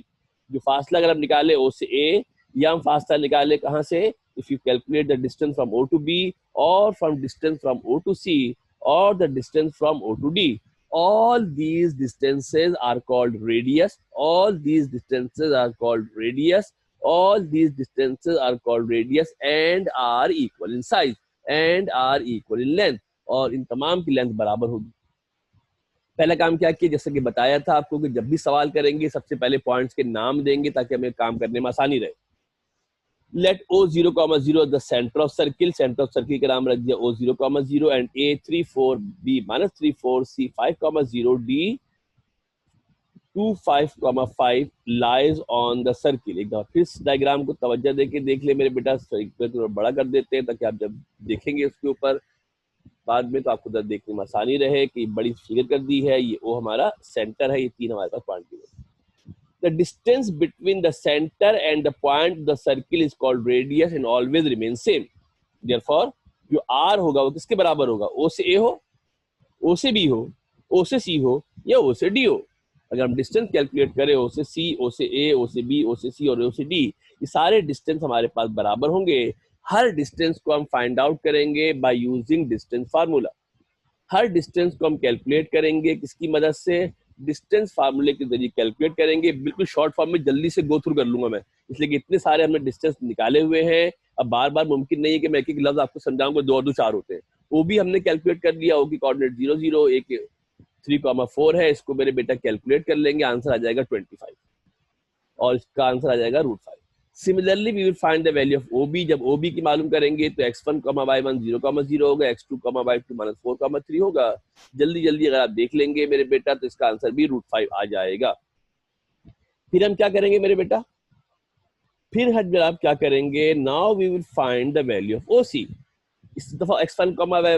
जो फासला अगर हम निकाले O से A, या हम फासला निकाले कहाँ से? If you calculate the distance from O to B, or from distance from O to C, or the distance from O to D, all these distances are called radius. All these distances are called radius. All these distances are called radius and are equal in size and are equal in length। और इन तमाम की length बराबर होगी। पहला काम क्या किया, जैसे कि बताया था आपको कि जब भी सवाल करेंगे सबसे पहले पॉइंट्स के नाम देंगे ताकि हमें काम करने में आसानी रहे। Let O 0,0 the center of circle, centre of circle का नाम रख दिया O 0,0 and A 3,4 B -3,4 C 5,0 D 2,5,5 lies on the circle। एक दफा फिर डायग्राम को तवज्जो देके देख ले मेरे बेटा, थोड़ा बड़ा कर देते हैं ताकि आप जब देखेंगे उसके ऊपर बाद में तो आपको देखने में आसानी रहे कि बड़ी फिगर कर दी है। ये O हमारा सेंटर है, ये तीन हमारे पास पॉइंट की। The distance between the center and the point of the circle is called radius and always remains same। Therefore, जो R होगा वो किसके बराबर होगा? O से A हो, O से B हो, O से C हो, या O से D हो। अगर हम डिस्टेंस कैलकुलेट करें O से C, O से A, O से B, O से C और O से D, ये सारे डिस्टेंस हमारे पास बराबर होंगे। हर डिस्टेंस को हम फाइंड आउट करेंगे बाय यूजिंग डिस्टेंस फार्मूला। हर डिस्टेंस को हम कैलकुलेट करेंगे किसकी मदद से? डिस्टेंस फार्मूले के जरिए कैलकुलेट करेंगे। बिल्कुल शॉर्ट फॉर्म में जल्दी से गो थ्रू कर लूंगा मैं, इसलिए कि इतने सारे हमने डिस्टेंस निकाले हुए हैं। अब बार बार मुमकिन नहीं है कि मैं एक एक लफ्ज आपको समझाऊंगा, 2 और 2 4 होते हैं। वो भी हमने कैलकुलेट कर लिया। O की कोऑर्डिनेट 0 0 एक 3,4 है, इसको मेरे बेटा कैलकुलेट कर लेंगे, आंसर आ जाएगा 25 और इसका आंसर आ जाएगा √5। Similarly we will find the value of OB। जब OB की मालूम करेंगे तो x1, y1 0,0 होगा, x2, y2 -4,3 होगा। जल्दी जल्दी अगर आप देख लेंगे मेरे बेटा तो इसका आंसर भी √5 आ जाएगा। फिर हम क्या करेंगे मेरे बेटा? फिर हम जनाब क्या करेंगे? Now we will find the value of OC। इस दफा x1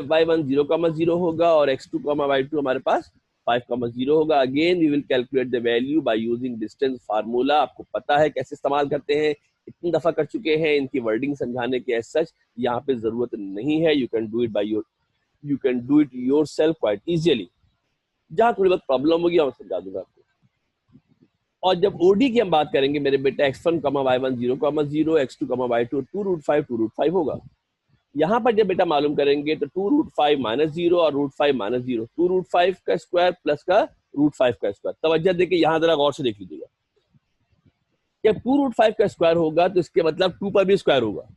y1 0,0 होगा और x2 y2 हमारे पास 5,0 होगा। Again we will calculate the value by using distance formula. आपको पता है कैसे इस्तेमाल करते हैं, इतनी दफा कर चुके हैं, इनकी वर्डिंग समझाने के एज सच यहाँ पे जरूरत नहीं है। You can do it yourself quite easily. जहाँ थोड़ी बहुत प्रॉब्लम होगी मैं समझा दूंगा आपको। और जब ओडी की हम बात करेंगे मेरे बेटा x1 y1 0,0 x2 y2 2√5 होगा। यहाँ पर जब बेटा मालूम करेंगे तो 2√5 -0 और √5 -0, 2√5 का स्क्वायर प्लस का √5 का स्क्वायर। तवज्जो देखिए, यहाँ जरा गौर से देख लीजिएगा। जब 2√5 का स्क्वायर होगा तो इसके मतलब 2 पर भी स्क्वायर होगा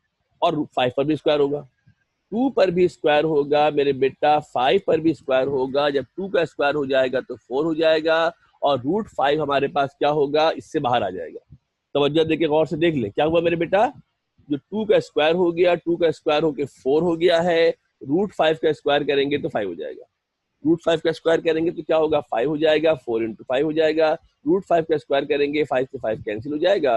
और 5 पर भी स्क्वायर होगा। 2 पर भी स्क्वायर होगा मेरे बेटा, 5 पर भी स्क्वायर होगा। जब 2 का स्क्वायर हो जाएगा तो 4 हो जाएगा और √5 हमारे पास क्या होगा, इससे बाहर आ जाएगा। तवज्जो देखिए, गौर से देख ले क्या हुआ मेरे बेटा। जो 2 का स्क्वायर हो गया, 2 का स्क्वायर होके 4 हो गया है, √5 का स्क्वायर करेंगे तो 5 हो जाएगा। √5 का स्क्वायर करेंगे तो क्या होगा, 5 हो जाएगा। 4 × 5 हो जाएगा। √5 का स्क्वायर करेंगे, 5 से 5 कैंसिल हो जाएगा।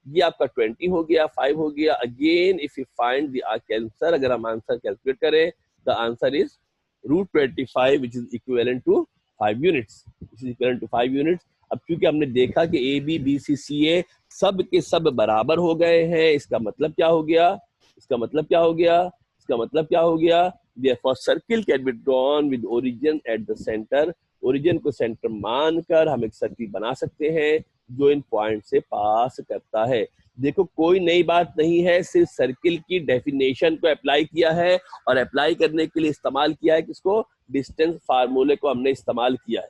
ये आपका 20 हो गया, 5 हो गया। Again if you find the answer, अगर हम आंसर कैलकुलेट करें, the answer is √25 which is equivalent to 5 units. Is equivalent to 5 units. अब क्योंकि हमने देखा कि ए बी बी सी सी ए सब के सब बराबर हो गए हैं, इसका मतलब क्या हो गया, इसका मतलब क्या हो गया, इसका मतलब क्या हो गया। Therefore, circle can be drawn with origin at the center. Origin को सेंटर मानकर हम एक सर्किल बना सकते हैं जो इन पॉइंट से पास करता है। देखो कोई नई बात नहीं है, सिर्फ सर्किल की डेफिनेशन को अप्लाई किया है और अप्लाई करने के लिए इस्तेमाल किया है किसको, डिस्टेंस फार्मूले को हमने इस्तेमाल किया है।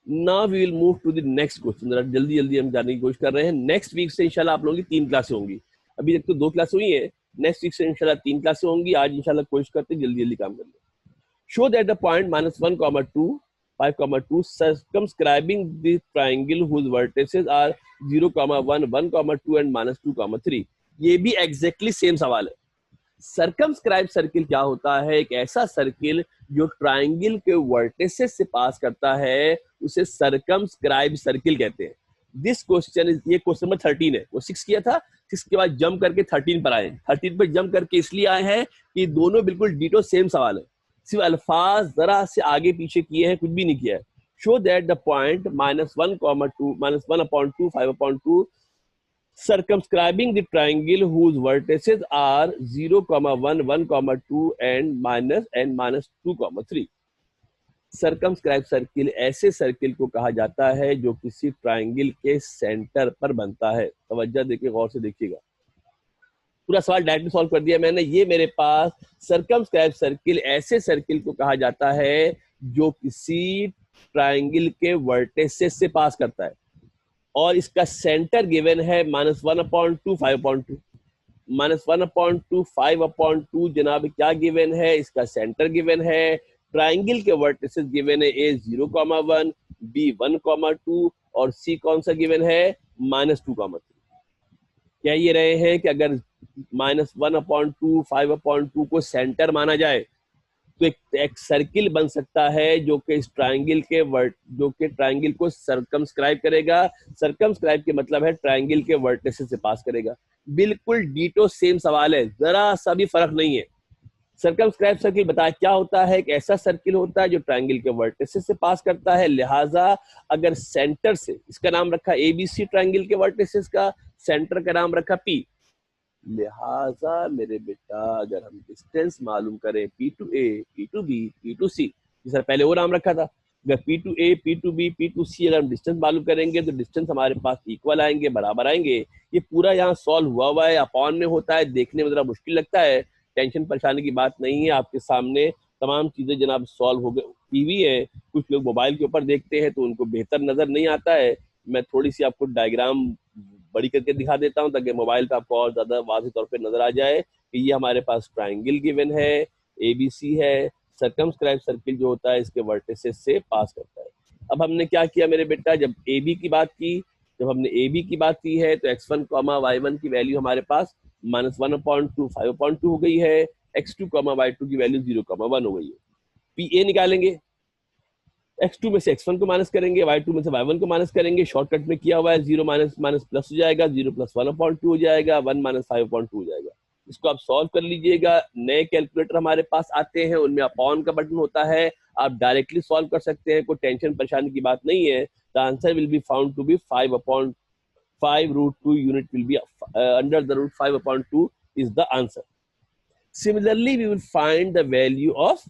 Now we will move to the next question. जरा जल्दी जल्दी हम जाने की कोशिश कर रहे हैं। नेक्स्ट वीक से इंशाल्लाह आप लोगों की 3 क्लासें होंगी। अभी तक तो 2 क्लास हुई है, नेक्स्ट वीक से इंशाल्लाह 3 क्लासें होंगी। आज इंशाल्लाह कोशिश करते हैं जल्दी जल्दी काम कर ले। Show that the point -1, 2, 5, 2 circumscribing the triangle whose vertices are 0,1, 1,2 and -2,3। ये भी एग्जैक्टली सेम सवाल है। सर्कमस्क्राइब सर्किल क्या होता है, एक ऐसा सर्किल जो ट्राइंगल के वर्टिसेस से पास करता है, उसे सर्कमस्क्राइब सर्किल कहते हैं। दिस क्वेश्चन इज, ये क्वेश्चन नंबर 13 है। वो 6 किया था, 6 के बाद जंप करके 13 पर आए। 13 पर जंप करके इसलिए आए हैं कि दोनों बिल्कुल डिटो सेम सवाल है, सिर्फ अल्फाज जरा से आगे पीछे किए हैं, कुछ भी नहीं किया है। Show that the point -1,2, -1/2, 5/2 circumscribing the triangle whose vertices are 0,1, 1,2 and -2,3। Circumscribe circle ऐसे सर्किल को कहा जाता है जो किसी ट्राइंगल के सेंटर पर बनता है। तवज्जो देखिए, गौर से देखिएगा। पूरा सवाल डायरेक्टली सॉल्व कर दिया मैंने। ये मेरे पास सर्कमस्क्राइब सर्किल ऐसे सर्किल को कहा जाता है जो किसी ट्राइंगल के वर्टिसेस से पास करता है और इसका सेंटर गिवन है -1/2, 5/2। -1/2, 5/2 जनाब क्या गिवन है, इसका सेंटर गिवन है। ट्राइंगल के वर्टिसेस गिवन है, A 0,1, B 1,2 और C कौन सा गिवन है, -2,3। कह ये रहे हैं कि अगर -1/2, 5/2 को सेंटर माना जाए तो एक सर्किल बन सकता है जो कि इस ट्राइंगल के जो कि ट्राइंगल को सर्कमस्क्राइब करेगा। सर्कमस्क्राइब के मतलब है ट्राइंगल के वर्टिसेस से पास करेगा। बिल्कुल डीटो सेम सवाल है, जरा सा भी फर्क नहीं है। सर्कमस्क्राइब सर्किल बताया क्या होता है, एक ऐसा सर्किल होता है जो ट्राइंगल के वर्टिसेस से पास करता है। लिहाजा अगर सेंटर से, इसका नाम रखा ABC ट्राइंगल के वर्टिसेस का, सेंटर का नाम रखा P। लिहाजा मेरे बेटा अगर हम डिस्टेंस मालूम करें P to A, P to B, P to C, जैसा पहले वो नाम रखा था, अगर P to A, P to B, P to C अगर हम डिस्टेंस मालूम करेंगे तो डिस्टेंस हमारे पास इक्वल आएंगे, बराबर आएंगे। ये पूरा यहाँ सॉल्व हुआ है, अपॉन में होता है, देखने में जरा मुश्किल लगता है, टेंशन परेशानी की बात नहीं है। आपके सामने तमाम चीजें जनाब सॉल्व हो गई। टीवी है, कुछ लोग मोबाइल के ऊपर देखते हैं तो उनको बेहतर नजर नहीं आता है। मैं थोड़ी सी आपको डायग्राम बड़ी करके दिखा देता हूं ताकि मोबाइल पे आपको और ज्यादा वाज़ेह तौर पे नजर आ जाए कि ये हमारे पास ट्राइंगल गिवन है, ABC है। सर्कमस्क्राइब सर्किल जो होता है इसके वर्टिसेस से पास करता है। अब हमने क्या किया मेरे बेटा, जब AB की बात की, जब हमने AB की बात की है तो x1, y1 की वैल्यू हमारे पास -1/2, 5/2 हो गई है। x2, y2 की वैल्यू 0,1 हो गई है। PA निकालेंगे, x2 में से x1 को माइनस करेंगे, y2 में से y1 को माइनस करेंगे। शॉर्टकट में किया हुआ है, 0 माइनस माइनस प्लस हो जाएगा, 0 + 1/2 हो जाएगा, 1 - 5/2 हो जाएगा। इसको आप सॉल्व कर लीजिएगा। नए कैलकुलेटर हमारे पास आते हैं, उनमें अपॉन का बटन होता है, आप डायरेक्टली सॉल्व कर सकते हैं, कोई टेंशन परेशानी की बात नहीं है। The answer will be found to be 5/5 root 2 unit will be under the root 5/2 is the answer. Similarly we will find the value of,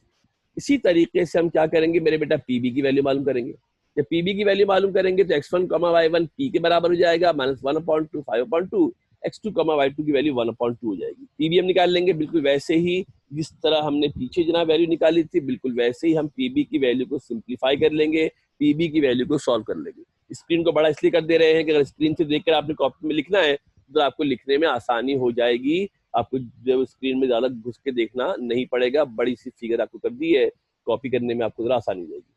इसी तरीके से हम क्या करेंगे मेरे बेटा, पीबी की वैल्यू मालूम करेंगे। जब पीबी की वैल्यू मालूम करेंगे तो x1, y1 पी के बराबर हो जाएगा, -1/2 5/2, x2, y2 की वैल्यू 1/2 हो जाएगी। पीबी हम निकाल लेंगे बिल्कुल वैसे ही जिस तरह हमने पीछे जनाब वैल्यू निकाली थी, बिल्कुल वैसे ही हम पीबी की वैल्यू को सिंप्लीफाई कर लेंगे, पीबी की वैल्यू को सॉल्व कर लेंगे। स्क्रीन को बड़ा इसलिए कर दे रहे हैं कि अगर स्क्रीन से देखकर आपने कॉपी में लिखना है तो आपको लिखने में आसानी हो जाएगी, आपको जब स्क्रीन में ज्यादा घुस के देखना नहीं पड़ेगा, बड़ी सी फिगर आपको कर दी है, कॉपी करने में आपको जरा आसानी हो जाएगी।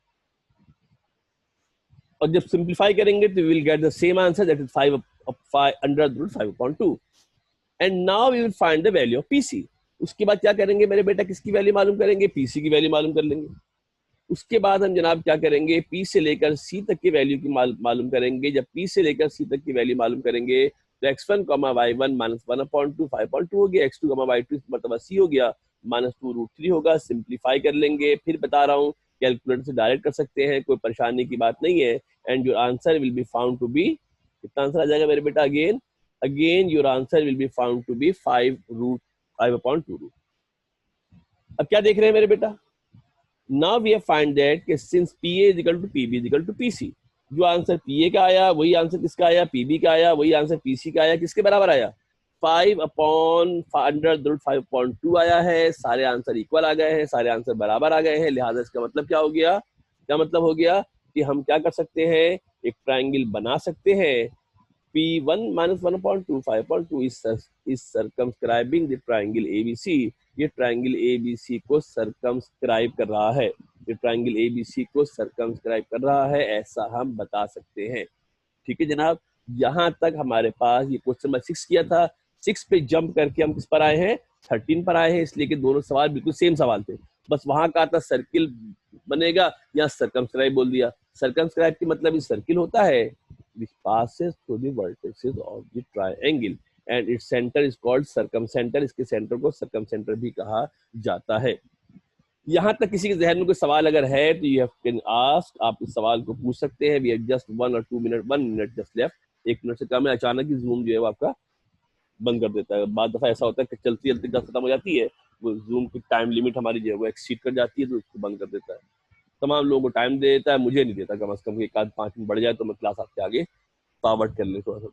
और जब सिंप्लीफाई करेंगे तो will get the same answer, that is 5 under the root 5/2। And now we will find the value of PC. उसके बाद क्या करेंगे मेरे बेटा, किसकी वैल्यू मालूम करेंगे, पीसी की वैल्यू मालूम कर लेंगे। उसके बाद हम जनाब क्या करेंगे, पी से लेकर सी तक की वैल्यू की मालूम करेंगे। जब पी से लेकर सी तक की वैल्यू मालूम करेंगे तो x1, y1 -1/2 5/2 हो गया, x2, y2 मतलब सी हो गया, -2 रूट 3 होगा। सिंप्लीफाई कर लेंगे, फिर बता रहा हूँ कैलकुलेटर से डायरेक्ट कर सकते हैं, कोई परेशानी की बात नहीं है। And your answer will be found to be, कितना आंसर आ जाएगा मेरे बेटा, again your answer will be found to be 5/2 root. अब क्या देख रहे हैं मेरे बेटा, now we have find that कि since PA is equal to PB is equal to PC, जो आंसर PA का आया वही आंसर किसका आया, PB का आया वही आंसर PC का आया, किसके बराबर आया, 5/5/2 आया है। सारे आंसर इक्वल आ गए हैं, सारे आंसर बराबर आ गए हैं, लिहाजा इसका मतलब क्या हो गया, क्या मतलब हो गया कि हम क्या कर सकते हैं, एक ट्राइंगल बना सकते हैं। P1 -1/2 5/2 is circumscribing the triangle ABC। ये ट्राइंगल ABC को सर्कमस्क्राइब कर रहा है, ये ट्राइंगल ABC को सर्कमस्क्राइब कर रहा है, ऐसा हम बता सकते हैं। ठीक है जनाब, यहाँ तक हमारे पास ये क्वेश्चन नंबर 6 किया था। 6 पे जंप करके हम किस पर आए हैं, 13 पर आए हैं, इसलिए कि दोनों सवाल बिल्कुल सेम सवाल थे, बस वहां का था सर्किल बनेगा, या सर्कमस्क्राइब बोल दिया। सर्कमस्क्राइब की मतलब सर्किल होता है which passes through the vertices of the triangle and its center is called circumcenter। इसके सेंटर को सर्कमसेंटर भी कहा जाता है। यहाँ तक किसी के जहन में कोई सवाल अगर है तो यू कैन आस्क, आप इस सवाल को पूछ सकते हैं। We have just 1 or 2 minute, 1 minute just left, 1 minute से कम है। अचानक ही जूम जो है वो आपका बंद कर देता है। बाद दफा ऐसा होता है कि चलती चलती क्लास खत्म हो जाती है, वो जूम की टाइम लिमिट हमारी जो है वो एक्सीड कर जाती है, तो उसको बंद कर देता है। तमाम लोगों को टाइम दे देता है, मुझे नहीं देता, कम से कम 1-5 मिनट बढ़ जाए तो मैं क्लास आपके आगे फॉरवर्ड कर ले थोड़ा सा।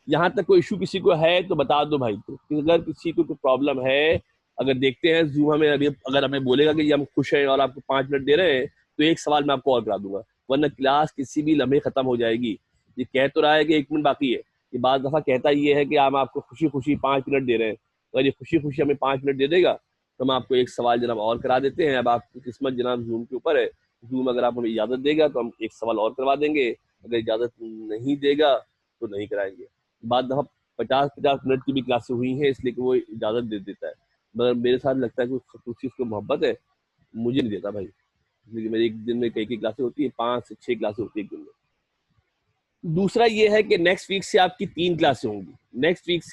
यहाँ तक कोई इशू किसी को है तो बता दो भाई, तो अगर किसी को कोई प्रॉब्लम है, अगर देखते हैं जूम हमें अभी अगर हमें बोलेगा कि हम खुश हैं और आपको 5 मिनट दे रहे हैं तो एक सवाल मैं आपको और करा दूंगा, वरना क्लास किसी भी लम्हे खत्म हो जाएगी। ये कह तो रहा है कि 1 मिनट बाकी है, ये बात दफा कहता ये है कि हम आपको खुशी खुशी 5 मिनट दे रहे हैं, अगर ये खुशी खुशी हमें 5 मिनट दे देगा तो हम आपको एक सवाल जनाब और करा देते हैं। अब आपकी किस्मत जनाब जूम के ऊपर है, जूम अगर आप हमें इजाजत देगा तो हम एक सवाल और करवा देंगे, अगर इजाजत नहीं देगा तो नहीं कराएंगे। बाद दफा 50-50 मिनट की भी क्लासें हुई हैं, इसलिए कि वो इजाजत दे देता है, मगर मेरे साथ लगता है कि खसूसी उसको मोहब्बत है, मुझे नहीं देता भाई, इसलिए मेरी एक दिन में कई क्लासें होती है, 5 से 6 क्लासें होती है एक दिन में। दूसरा ये है कि नेक्स्ट वीक से आपकी 3 क्लासें होंगी, नेक्स्ट वीक